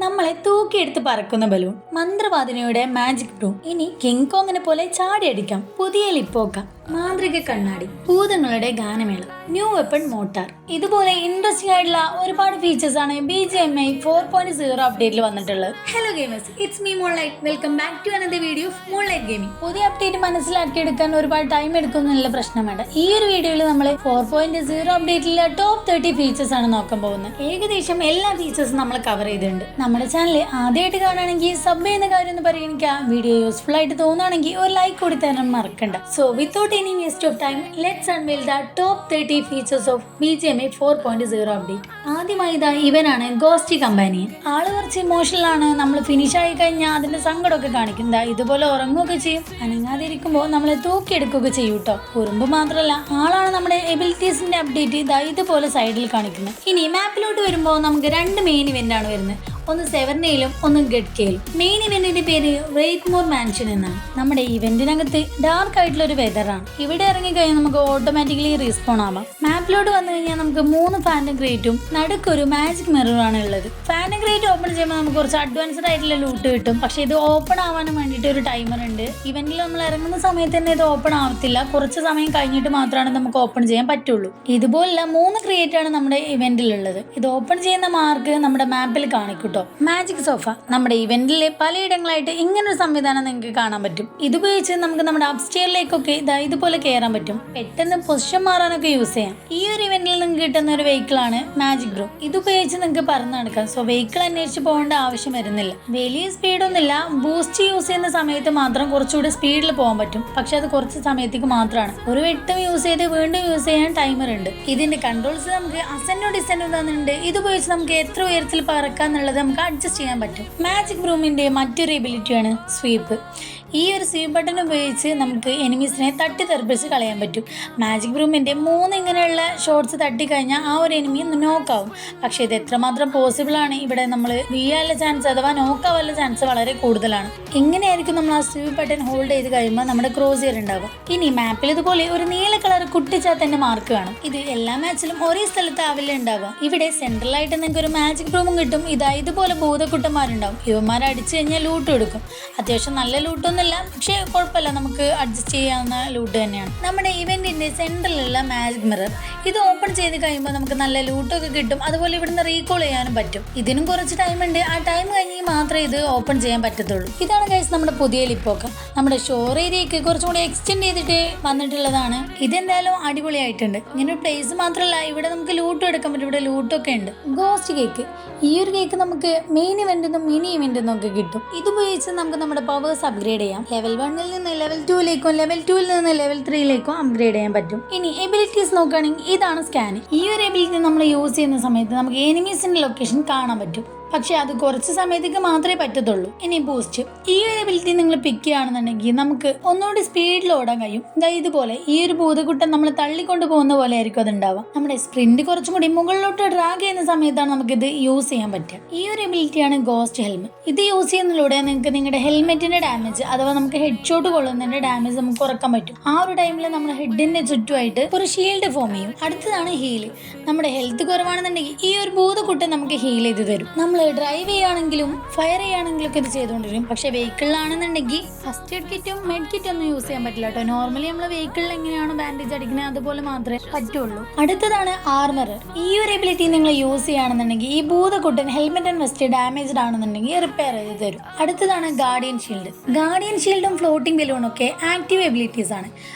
നമ്മളെ തൂക്കിയെടുത്ത് പറക്കുന്ന ബലൂൺ, മന്ത്രവാദിനിയുടെ മാജിക് ബ്രൂം, ഇനി കിങ് കോങ്ങിനെ പോലെ ചാടിയടിക്കാം, പുതിയ ലിപ്പോക്ക, മാന്ത്രിക കണ്ണാടി, ഭൂതങ്ങളുടെ ഗാനമേള, ന്യൂ വെപ്പൺ മോട്ടാർ. ഇതുപോലെ ഇൻട്രസ്റ്റിംഗ് ആയിട്ടുള്ള ഒരുപാട് ഫീച്ചേഴ്സ് ആണ് BGMI 4.0 അപ്ഡേറ്റിൽ വന്നിട്ടുള്ളത്. Hello gamers, it's me Moonlight. Welcome back to another video of Moonlight gaming. പുതിയ അപ്ഡേറ്റ് മനസ്സിലാക്കിയെടുക്കാൻ ഒരുപാട് ടൈം എടുക്കുന്നുള്ള പ്രശ്നം വേണ്ട. ഈ ഒരു വീഡിയോയിൽ നമ്മൾ 4.0 അപ്ഡേറ്റിലെ ടോപ്പ് 30 ഫീച്ചേഴ്സ് ആണ് നോക്കാൻ പോകുന്നത്. ഏകദേശം എല്ലാ ഫീച്ചേഴ്സും നമ്മൾ കവർ ചെയ്തിട്ടുണ്ട്. നമ്മുടെ ചാനൽ ആദ്യമായിട്ട് കാണുകയാണെങ്കിൽ സബ് ചെയ്യുന്ന കാര്യം ഒന്ന് പരിഗണിക്കുക. വീഡിയോ യൂസ്ഫുൾ ആയിട്ട് തോന്നുകയാണെങ്കിൽ ഒരു ലൈക്ക് കൂടി തരാൻ മറക്കണ്ട. So without any waste of time, let's unveil the top 30 features of BGMI 4.0 update. ആദ്യമായി ഇവനാണ് ഗോസ്റ്റി കമ്പാനിയൻ. ആള് കുറച്ച് ഇമോഷണൽ ആണ്. നമ്മൾ ഫിനിഷ് ആയി കഴിഞ്ഞാൽ അതിന്റെ സങ്കടമൊക്കെ കാണിക്കും. ഇതുപോലെ ഉറങ്ങുകയൊക്കെ ചെയ്യും. അനങ്ങാതിരിക്കുമ്പോൾ നമ്മളെ തൂക്കിയെടുക്കുകയൊക്കെ ചെയ്യും കേട്ടോ. കുറുമ്പ് മാത്രമല്ല, ആളാണ് നമ്മുടെ എബിലിറ്റീസിന്റെ അപ്ഡേറ്റ് ഇതുപോലെ സൈഡിൽ കാണിക്കുന്നത്. ഇനി മാപ്പിലോട്ട് വരുമ്പോൾ നമുക്ക് രണ്ട് മെയിൻ ഇവന്റ് ആണ് വരുന്നത്. ഒന്ന് സെവർനയിലും ഒന്ന് ഗഡ്കയിലും. മെയിൻ ഇവന്റിന്റെ പേര് റെയ്ത്മോർ മാൻഷൻ എന്നാണ്. നമ്മുടെ ഇവന്റിനകത്ത് ഡാർക്ക് ആയിട്ടുള്ള ഒരു വെതറാണ്. ഇവിടെ ഇറങ്ങിക്കഴിഞ്ഞാൽ നമുക്ക് ഓട്ടോമാറ്റിക്കലി റീസ്പോൺ ആവാം. മാപ്പിലോട്ട് വന്നു കഴിഞ്ഞാൽ നമുക്ക് 3 ഫാൻറ്റം ക്രേറ്റും നടുക്കൊരു മാജിക് മിററാണ് ഉള്ളത്. ഫാൻറ്റം ക്രേറ്റ് ഓപ്പൺ ചെയ്യുമ്പോൾ നമുക്ക് കുറച്ച് അഡ്വാൻസ്ഡ് ആയിട്ടുള്ള ലൂട്ട് കിട്ടും. പക്ഷെ ഇത് ഓപ്പൺ ആവാനും വേണ്ടിയിട്ട് ഒരു ടൈമർ ഉണ്ട്. ഇവന്റിൽ നമ്മൾ ഇറങ്ങുന്ന സമയത്ത് തന്നെ ഇത് ഓപ്പൺ ആവത്തില്ല. കുറച്ച് സമയം കഴിഞ്ഞിട്ട് മാത്രമാണ് നമുക്ക് ഓപ്പൺ ചെയ്യാൻ പറ്റുള്ളൂ. ഇതുപോലുള്ള 3 ക്രിയേറ്റ് ആണ് നമ്മുടെ ഇവന്റിലുള്ളത്. ഇത് ഓപ്പൺ ചെയ്യുന്ന മാർക്ക് നമ്മുടെ മാപ്പിൽ കാണിക്കും. മാജിക് സോഫ നമ്മുടെ ഇവന്റിലെ പലയിടങ്ങളായിട്ട് ഇങ്ങനൊരു സംവിധാനം നിങ്ങൾക്ക് കാണാൻ പറ്റും. ഇതുപയോഗിച്ച് നമുക്ക് നമ്മുടെ അപ്സ്റ്റെയറിലേക്കൊക്കെ ഇതുപോലെ കയറാൻ പറ്റും. പെട്ടെന്ന് പൊസിഷൻ മാറാനൊക്കെ യൂസ് ചെയ്യാം. ഈ ഒരു ഇവന്റിൽ നിങ്ങൾക്ക് കിട്ടുന്ന ഒരു വെഹിക്കിൾ ആണ് മാജിക് ബ്രൂം. ഇതുപയോഗിച്ച് നിങ്ങൾക്ക് പറന്ന് നടക്കാം. സോ വെഹിക്കിൾ അന്വേഷിച്ച് പോകേണ്ട ആവശ്യം വരുന്നില്ല. വലിയ സ്പീഡൊന്നുമില്ല. ബൂസ്റ്റ് യൂസ് ചെയ്യുന്ന സമയത്ത് മാത്രം കുറച്ചുകൂടി സ്പീഡിൽ പോകാൻ പറ്റും. പക്ഷെ അത് കുറച്ച് സമയത്തേക്ക് മാത്രമാണ്. ഒരു വെട്ടം യൂസ് ചെയ്ത് വീണ്ടും യൂസ് ചെയ്യാൻ ടൈമർ ഉണ്ട്. ഇതിന്റെ കൺട്രോൾസ് നമുക്ക് അസെൻഡോ ഡിസെൻഡോ തന്നിട്ടുണ്ട്. ഇതുപയോഗിച്ച് നമുക്ക് എത്ര ഉയരത്തിൽ പറക്കാന്നുള്ളത് നമുക്ക് അഡ്ജസ്റ്റ് ചെയ്യാൻ പറ്റും. മാജിക് ബ്രൂമിന്റെ മറ്റൊരു എബിലിറ്റിയാണ് സ്വീപ്പ്. ഈ ഒരു സ്വീപ്പ് ബട്ടൺ ഉപയോഗിച്ച് നമുക്ക് എനിമീസിനെ തട്ടിത്തെറിപ്പിച്ച് കളയാൻ പറ്റും. മാജിക് ബ്രൂമിന്റെ 3 ഇങ്ങനെയുള്ള ഷോട്ട്സ് തട്ടിക്കഴിഞ്ഞാൽ ആ ഒരു എനിമി നോക്കാവും. പക്ഷെ ഇത് എത്രമാത്രം പോസിബിൾ ആണ്. ഇവിടെ നമ്മൾ വീഴാനുള്ള ചാൻസ് അഥവാ നോക്കാവാനുള്ള ചാൻസ് വളരെ കൂടുതലാണ്. ഇങ്ങനെയായിരിക്കും നമ്മൾ ആ സ്വീപ്പ് ബട്ടൺ ഹോൾഡ് ചെയ്ത് കഴിയുമ്പോൾ നമ്മുടെ ക്രോസിയർ ഉണ്ടാകും. ഇനി മാപ്പിൽ ഇതുപോലെ ഒരു നീല കളർ കുട്ടിച്ചാത്തന്റെ മാർക്ക് കാണും. ഇത് എല്ലാ മാച്ചിലും ഒരേ സ്ഥലത്ത് ആവില്ല ഉണ്ടാവുക. ഇവിടെ സെൻട്രലായിട്ട് നിങ്ങൾക്ക് ഒരു മാജിക് ബ്രൂമും കിട്ടും. ഇതുപോലെ ഭൂതക്കുട്ടന്മാരുണ്ടാവും. ഇവന്മാരെ അടിച്ചു കഴിഞ്ഞാൽ ലൂട്ട് എടുക്കും. അത്യാവശ്യം നല്ല ലൂട്ടൊന്നുമില്ല, പക്ഷേ കുഴപ്പമില്ല, നമുക്ക് അഡ്ജസ്റ്റ് ചെയ്യാവുന്ന ലൂട്ട് തന്നെയാണ്. നമ്മുടെ ഇവന്റിന്റെ സെൻട്രലിലുള്ള മാജിക് മിറർ ഇത് ഓപ്പൺ ചെയ്ത് കഴിയുമ്പോൾ നമുക്ക് നല്ല ലൂട്ടൊക്കെ കിട്ടും. അതുപോലെ ഇവിടുന്ന് റീകോൾ ചെയ്യാനും പറ്റും. ഇതിനും കുറച്ച് ടൈം ഉണ്ട്. ആ ടൈം കഴിഞ്ഞ് മാത്രമേ ഇത് ഓപ്പൺ ചെയ്യാൻ പറ്റത്തുള്ളൂ. ഇതാണ് ഗൈസ് നമ്മുടെ പുതിയ ലിപ്പോക്ക. നമ്മുടെ ഷോർ ഏരിയക്ക് കുറച്ചും കൂടി എക്സ്റ്റെൻഡ് ചെയ്തിട്ട് വന്നിട്ടുള്ളതാണ്. ഇതെന്തായാലും അടിപൊളിയായിട്ടുണ്ട്. ഇങ്ങനെ പ്ലേസ് മാത്രമല്ല, ഇവിടെ നമുക്ക് ലൂട്ടും എടുക്കാൻ പറ്റും. ഇവിടെ ലൂട്ടൊക്കെ ഉണ്ട്. Ghost cake. ഈ ഒരു കേക്ക് നമുക്ക് മെയിൻ ഇവന്റിന്നും മിനി ഇവന്റിന്നും ഒക്കെ കിട്ടും. ഇതുപയോഗിച്ച് നമുക്ക് നമ്മുടെ പവേഴ്സ് അപ്ഗ്രേഡ് ചെയ്യാം. ലെവൽ 1 നിന്ന് ലെവൽ 2ലേക്കും ലെവൽ 2ൽ നിന്ന് ലെവൽ 3ലേക്കും അപ്ഗ്രേഡ് ചെയ്യാൻ പറ്റും. ഇനി എബിലിറ്റീസ് നോക്കുകയാണെങ്കിൽ ഇതാണ് സ്കാൻ. ഈ ഒരു എബിലിറ്റി നമ്മൾ യൂസ് ചെയ്യുന്ന സമയത്ത് നമുക്ക് എനിമീസിന്റെ ലൊക്കേഷൻ കാണാൻ പറ്റും. പക്ഷെ അത് കുറച്ച് സമയത്തേക്ക് മാത്രമേ പറ്റത്തുള്ളൂ. ഇനി ബൂസ്റ്റ്. ഈ ഒരു എബിലിറ്റി നിങ്ങൾ പിക്ക് ചെയ്യുകയാണെന്നുണ്ടെങ്കിൽ നമുക്ക് ഒന്നുകൂടി സ്പീഡിൽ ഓടാൻ കഴിയും. ഇതുപോലെ ഈ ഒരു ഭൂതക്കുട്ടൻ നമ്മൾ തള്ളിക്കൊണ്ട് പോകുന്ന പോലെ ആയിരിക്കും അത് ഉണ്ടാവുക. നമ്മുടെ സ്പ്രിന്റ് കുറച്ചും കൂടി മുകളിലോട്ട് ഡ്രാഗ് ചെയ്യുന്ന സമയത്താണ് നമുക്കിത് യൂസ് ചെയ്യാൻ പറ്റുക. ഈ ഒരു എബിലിറ്റിയാണ് ഗോസ്റ്റ് ഹെൽമെറ്റ്. ഇത് യൂസ് ചെയ്യുന്നതിലൂടെ നിങ്ങൾക്ക് നിങ്ങളുടെ ഹെൽമെറ്റിന്റെ ഡാമേജ് അഥവാ നമുക്ക് ഹെഡ് ഷോട്ട് കൊള്ളുന്നതിന്റെ ഡാമേജ് നമുക്ക് കുറക്കാൻ പറ്റും. ആ ഒരു ടൈമിൽ നമ്മുടെ ഹെഡിന്റെ ചുറ്റുമായിട്ട് ഒരു ഷീൽഡ് ഫോം ചെയ്യും. അടുത്തതാണ് ഹീല്. നമ്മുടെ ഹെൽത്ത് കുറവാണെന്നുണ്ടെങ്കിൽ ഈ ഒരു ഭൂതക്കുട്ടൻ നമുക്ക് ഹീൽ ചെയ്ത് തരും. നമ്മൾ ഡ്രൈവ് ചെയ്യുകയാണെങ്കിലും ഫയർ ചെയ്യുകയാണെങ്കിലും ഒക്കെ ഇത് ചെയ്തുകൊണ്ടിരിക്കും. പക്ഷെ വെഹിക്കിളിലാണെന്നുണ്ടെങ്കിൽ ഫസ്റ്റ് എയ്ഡ് കിറ്റും മെഡ് കിറ്റും ഒന്നും യൂസ് ചെയ്യാൻ പറ്റില്ല കേട്ടോ. നോർമലി നമ്മൾ വെഹിക്കിളിൽ എങ്ങനെയാണോ ബാൻഡേജ് അടിക്കുന്നത് അതുപോലെ മാത്രമേ പറ്റുള്ളൂ. അടുത്തതാണ് ആർമർ. ഈ ഒരു എബിലിറ്റി നിങ്ങൾ യൂസ് ചെയ്യുകയാണെന്നുണ്ടെങ്കിൽ ഈ ഭൂതക്കുട്ടൻ ഹെൽമെറ്റ് ആൻഡ് വെസ്റ്റ് ഡാമേജ്ഡ് ആണെന്നുണ്ടെങ്കിൽ റിപ്പയർ ചെയ്ത് തരും. അടുത്തതാണ് ഗാർഡിയൻ ഷീൽഡ്. ഗാർഡിയൻ ഷീൽഡും ഫ്ലോട്ടിംഗ് ബലൂണും ഒക്കെ ആക്റ്റീവ് എബിലിറ്റീസ് ആണ്.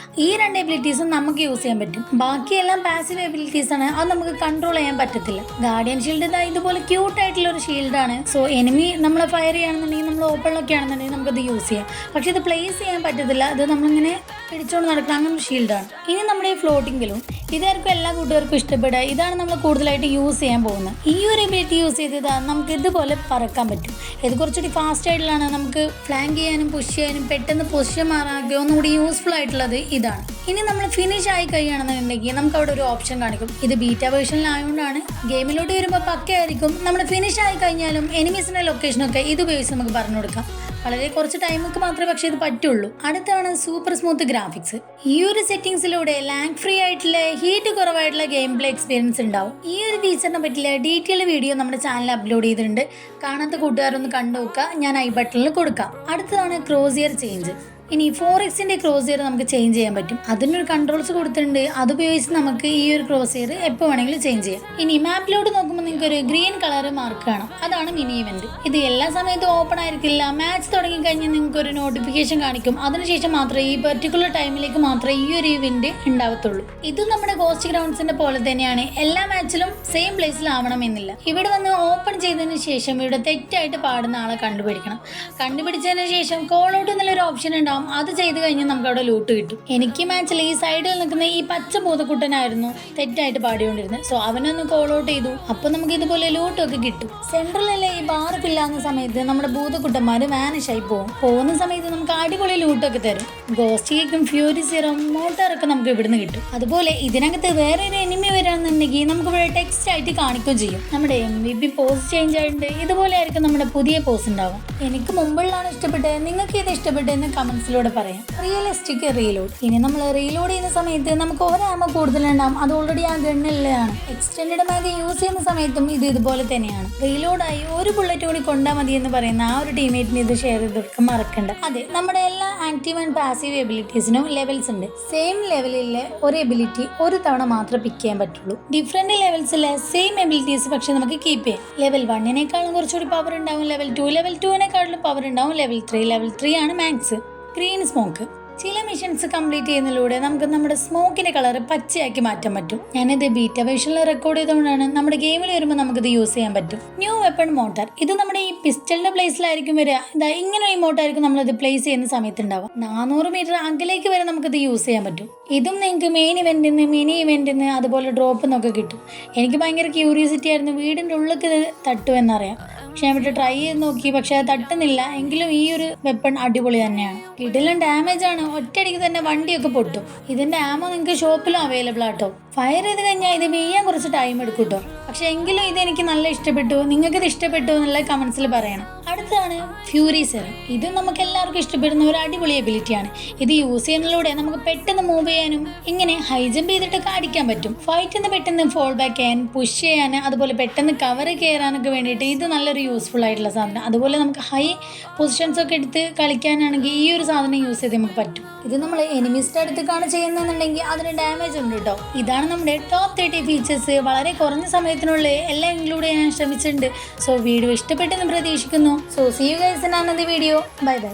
ഈ 2 എബിലിറ്റീസും നമുക്ക് യൂസ് ചെയ്യാൻ പറ്റും. ബാക്കിയെല്ലാം പാസീവ് എബിലിറ്റീസ് ആണ്. അത് നമുക്ക് കൺട്രോൾ ചെയ്യാൻ പറ്റത്തില്ല. ഗാർഡിയൻ ഷീൽഡ് ഇതുപോലെ ക്യൂട്ട് ആയിട്ടുള്ള ഒരു ഷീൽഡാണ്. സോ എനിമി നമ്മളെ ഫയർ ചെയ്യുകയാണെന്നുണ്ടെങ്കിൽ നമ്മൾ ഓപ്പണിലൊക്കെ ആണെന്നുണ്ടെങ്കിൽ നമുക്കത് യൂസ് ചെയ്യാം. പക്ഷെ ഇത് പ്ലേസ് ചെയ്യാൻ പറ്റത്തില്ല. അത് നമ്മളിങ്ങനെ പിടിച്ചോണ്ട് നടക്കുന്ന അങ്ങനെ ഒരു ഷീൽഡാണ്. ഇനി നമ്മുടെ ഈ ഫ്ലോട്ടിംഗ് ബലൂൺ ഇതായിരിക്കും എല്ലാ കൂട്ടുകാർക്കും ഇഷ്ടപ്പെടുക. ഇതാണ് നമ്മൾ കൂടുതലായിട്ട് യൂസ് ചെയ്യാൻ പോകുന്നത്. ഈ ഒരു എബിലിറ്റി യൂസ് ചെയ്തത് നമുക്ക് ഇതുപോലെ പറക്കാൻ പറ്റും. ഇത് കുറച്ചുകൂടി ഫാസ്റ്റ് ആയിട്ടുള്ളതാണ്. നമുക്ക് ഫ്ലാങ്ക് ചെയ്യാനും പുഷ് ചെയ്യാനും പെട്ടെന്ന് പൊസിഷൻ മാറാനൊക്കെ ഒന്നുകൂടി യൂസ്ഫുൾ ആയിട്ടുള്ളത് ഇതാണ്. ഇനി നമ്മൾ ഫിനിഷ് ആയി കഴിയുകയാണെന്നുണ്ടെങ്കിൽ നമുക്ക് അവിടെ ഒരു ഓപ്ഷൻ കാണിക്കും. ഇത് ബീറ്റ വേർഷനിലായതുകൊണ്ടാണ്. ഗെയിമിലോട്ട് വരുമ്പോൾ പക്കയായിരിക്കും. നമ്മൾ ഫിനിഷ് ആയി കഴിഞ്ഞാലും എനിമീസിന്റെ ലൊക്കേഷനൊക്കെ ഇത് ഉപയോഗിച്ച് നമുക്ക് പറഞ്ഞു കൊടുക്കാം. വളരെ കുറച്ച് ടൈമൊക്കെ മാത്രമേ പക്ഷേ ഇത് പറ്റുള്ളൂ. അടുത്താണ് സൂപ്പർ സ്മൂത്ത് ഗ്രാഫിക്സ്. ഈ ഒരു സെറ്റിംഗ്സിലൂടെ ലാഗ് ഫ്രീ ആയിട്ടുള്ള ഹീറ്റ് കുറവായിട്ടുള്ള ഗെയിം പ്ലേ എക്സ്പീരിയൻസ് ഉണ്ടാവും. ഈ ഒരു ഫീച്ചറിനെ പറ്റിയുള്ള ഡീറ്റെയിൽ വീഡിയോ നമ്മുടെ ചാനലിൽ അപ്ലോഡ് ചെയ്തിട്ടുണ്ട്. കാണാത്ത കൂട്ടുകാരൊന്ന് കണ്ടു നോക്കുക, ഞാൻ ഐ ബട്ടണിൽ കൊടുക്കാം. അടുത്തതാണ് ക്രോസിയർ ചേഞ്ച്. ഇനി 4x ക്രോസിയർ നമുക്ക് ചേഞ്ച് ചെയ്യാൻ പറ്റും. അതിനൊരു കൺട്രോൾസ് കൊടുത്തിട്ടുണ്ട്. അതുപയോഗിച്ച് നമുക്ക് ഈ ഒരു ക്രോസിയർ എപ്പോൾ വേണമെങ്കിലും ചേഞ്ച് ചെയ്യാം. ഇനി മാപ്പിലോട്ട് നോക്കുമ്പോൾ നിങ്ങൾക്ക് ഒരു ഗ്രീൻ കളർ മാർക്ക് കാണാം, അതാണ് മിനി ഇവന്റ്. ഇത് എല്ലാ സമയത്തും ഓപ്പൺ ആയിരിക്കില്ല. മാച്ച് തുടങ്ങി കഴിഞ്ഞാൽ നിങ്ങൾക്ക് ഒരു നോട്ടിഫിക്കേഷൻ കാണിക്കും. അതിനുശേഷം മാത്രമേ ഈ പെർട്ടിക്കുലർ ടൈമിലേക്ക് മാത്രമേ ഈ ഒരു ഇവന്റ് ഉണ്ടാവത്തുള്ളൂ. ഇത് നമ്മുടെ ഗോസ്റ്റ് ഗ്രൗണ്ട്സിന്റെ പോലെ തന്നെയാണ്. എല്ലാ മാച്ചിലും സെയിം പ്ലേസിലാവണമെന്നില്ല. ഇവിടെ വന്ന് ഓപ്പൺ ചെയ്തതിന് ശേഷം ഇവിടെ തെറ്റായിട്ട് പാടുന്ന ആളെ കണ്ടുപിടിക്കണം. കണ്ടുപിടിച്ചതിന് ശേഷം കോൾ ഔട്ട് എന്നുള്ളൊരു ഓപ്ഷൻ ഉണ്ടാവും. അത് ചെയ്ത് കഴിഞ്ഞാൽ നമുക്ക് അവിടെ ലൂട്ട് കിട്ടും. എനിക്ക് മാച്ചിൽ ഈ സൈഡിൽ നിൽക്കുന്ന ഈ പച്ച ഭൂതക്കുട്ടനായിരുന്നു തെറ്റായിട്ട് പാടിക്കൊണ്ടിരുന്നത്. സോ അവനൊന്ന് കോൾ ഔട്ട് ചെയ്തു. അപ്പൊ നമുക്ക് ഇതുപോലെ ലൂട്ടൊക്കെ കിട്ടും. സെൻട്രലിലെ ഈ ബാർ ഫില്ലാകുന്ന സമയത്ത് നമ്മുടെ ഭൂതക്കുട്ടന്മാര് വാനിഷ് ആയി പോകുന്ന സമയത്ത് നമുക്ക് അടിപൊളി ലൂട്ടൊക്കെ തരും. ഗോസ്റ്റ് കേക്കും ഫ്യൂരി സീറം മോട്ടറൊക്കെ നമുക്ക് ഇവിടുന്ന് കിട്ടും. അതുപോലെ ഇതിനകത്ത് വേറെ ഒരു എനിമി വരാണെന്നുണ്ടെങ്കിൽ നമുക്ക് ഇവിടെ ടെക്സ്റ്റ് ആയിട്ട് കാണിക്കുകയും ചെയ്യും. നമ്മുടെ MVP പോസ് ചേഞ്ച് ആയിട്ടുണ്ട്. ഇതുപോലെ ആയിരിക്കും നമ്മുടെ പുതിയ പോസ് ഉണ്ടാവും. എനിക്ക് മുമ്പുള്ളതാണ് ഇഷ്ടപ്പെട്ടത്, നിങ്ങൾക്ക് ഇത് ഇഷ്ടപ്പെട്ടതെന്ന് കമന്റ്സിലൂടെ പറയാം. Realistic reload. ഇനി നമ്മൾ റീലോഡ് ചെയ്യുന്ന സമയത്ത് നമുക്ക് ഒരാമ കൂടുതലുണ്ടാവും. അത് ഓൾറെഡി ആ ഗണ്ണിലാണ്. എക്സ്റ്റൻഡ് മാഗ് യൂസ് ചെയ്യുന്ന സമയത്തും ഇത് ഇതുപോലെ തന്നെയാണ്. റീലോഡായി ഒരു ബുള്ളറ്റ് കൂടി കൊണ്ടാൽ മതി എന്ന് പറയുന്ന ആ ഒരു ടീമേറ്റിന് ഇത് ഷെയർ ചെയ്ത് കൊടുക്കാൻ മറക്കണ്ട. അതെ, നമ്മുടെ എല്ലാ ആക്റ്റീവ് ആൻഡ് പാസീവ് എബിലിറ്റീസിനും ലെവൽസ് ഉണ്ട്. സെയിം ലെവലിലെ ഒരു എബിലിറ്റി ഒരു തവണ മാത്രമേ പിക്ക് ചെയ്യാൻ പറ്റുള്ളൂ. ഡിഫറെന്റ് ലെവൽസിലെ സെയിം എബിലിറ്റീസ് പക്ഷെ നമുക്ക് കീപ്പ് ചെയ്യാം. ലെവൽ 1-നേക്കാളും കുറച്ചുകൂടി പവർ ഉണ്ടാവും. ലെവൽ 2-നെക്കാളും പവർ ഉണ്ടാവും. ലെവൽ 3 ആണ് മാക്സ്. Green smoke. ചില മിഷൻസ് കംപ്ലീറ്റ് ചെയ്യുന്നതിലൂടെ നമുക്ക് നമ്മുടെ സ്മോക്കിന്റെ കളർ പച്ചയാക്കി മാറ്റാൻ പറ്റും. ഞാനിത് ബീറ്റ വേർഷനിൽ റെക്കോർഡ് ചെയ്തുകൊണ്ടാണ് നമ്മുടെ ഗെയിമിൽ വരുമ്പോൾ നമുക്കിത് യൂസ് ചെയ്യാൻ പറ്റും. New weapon motor. ഇത് നമ്മുടെ ഈ പിസ്റ്റലിന്റെ പ്ലേസിലായിരിക്കും വരിക. ഇതാ ഇങ്ങനെ ഈ മോട്ടായിരിക്കും നമ്മളിത് പ്ലേസ് ചെയ്യുന്ന സമയത്ത് ഉണ്ടാവുക. 400 മീറ്റർ അകലേക്ക് വരെ നമുക്കിത് യൂസ് ചെയ്യാൻ പറ്റും. ഇതും നിങ്ങൾക്ക് മെയിൻ ഇവന്റിന്ന് മിനി ഇവന്റിന്ന് അതുപോലെ ഡ്രോപ്പ് എന്നൊക്കെ കിട്ടും. എനിക്ക് ഭയങ്കര ക്യൂരിയോസിറ്റി ആയിരുന്നു വീടിന്റെ ഉള്ളിൽ തട്ടുമെന്നറിയാം. പക്ഷെ ഞാൻ ഇവിടെ ട്രൈ ചെയ്ത് നോക്കി, പക്ഷെ അത് തട്ടുന്നില്ല. എങ്കിലും ഈ ഒരു വെപ്പൺ അടിപൊളി തന്നെയാണ്. കിടിലൻ ഡാമേജ് ആണ്. ഒറ്റയടിക്ക് തന്നെ വണ്ടിയൊക്കെ പൊട്ടും. ഇതിന്റെ ആമോ നിങ്ങൾക്ക് ഷോപ്പിലും അവൈലബിൾ ആട്ടോ. ഫയർ ചെയ്ത് കഴിഞ്ഞാൽ ഇത് വീഴാൻ കുറച്ച് ടൈം എടുക്കും കേട്ടോ. പക്ഷെ എങ്കിലും ഇത് എനിക്ക് നല്ല ഇഷ്ടപ്പെട്ടു. നിങ്ങൾക്ക് ഇത് ഇഷ്ടപ്പെട്ടു എന്നുള്ള കമന്റ്സിൽ പറയണം. അടുത്താണ് ഫ്യൂരി സെറം. ഇത് നമുക്ക് എല്ലാവർക്കും ഇഷ്ടപ്പെടുന്ന ഒരു അടിപൊളി എബിലിറ്റിയാണ്. ഇത് യൂസ് ചെയ്യുന്നതിലൂടെ നമുക്ക് പെട്ടെന്ന് മൂവ് ചെയ്യാനും ഇങ്ങനെ ഹൈ ജമ്പ് ചെയ്തിട്ടൊക്കെ അടിക്കാൻ പറ്റും. ഫൈറ്റിന്ന് പെട്ടെന്ന് ഫോൾ ബാക്ക് ചെയ്യാൻ, പുഷ് ചെയ്യാൻ, അതുപോലെ പെട്ടെന്ന് കവർ കയറാനൊക്കെ വേണ്ടിയിട്ട് ഇത് നല്ലൊരു യൂസ്ഫുൾ ആയിട്ടുള്ള സാധനം. അതുപോലെ നമുക്ക് ഹൈ പൊസിഷൻസ് ഒക്കെ എടുത്ത് കളിക്കാനാണെങ്കിൽ ഈ ഒരു സാധനം യൂസ് ചെയ്ത് നമുക്ക് പറ്റും. ഇത് നമ്മൾ എനിമിസ്റ്റ് അടുത്തേക്കാണ് ചെയ്യുന്നതെന്നുണ്ടെങ്കിൽ അതിന് ഡാമേജ് ഉണ്ട് കേട്ടോ. ഇതാണ് നമ്മുടെ ടോപ്പ് 30 ഫീച്ചേഴ്സ്. വളരെ കുറഞ്ഞ സമയത്തിനുള്ളിൽ എല്ലാം ഇൻക്ലൂഡ് ചെയ്യാൻ ശ്രമിച്ചിട്ടുണ്ട്. സോ വീഡിയോ ഇഷ്ടപ്പെട്ടെന്ന് പ്രതീക്ഷിക്കുന്നു. So see you guys in another video. Bye by.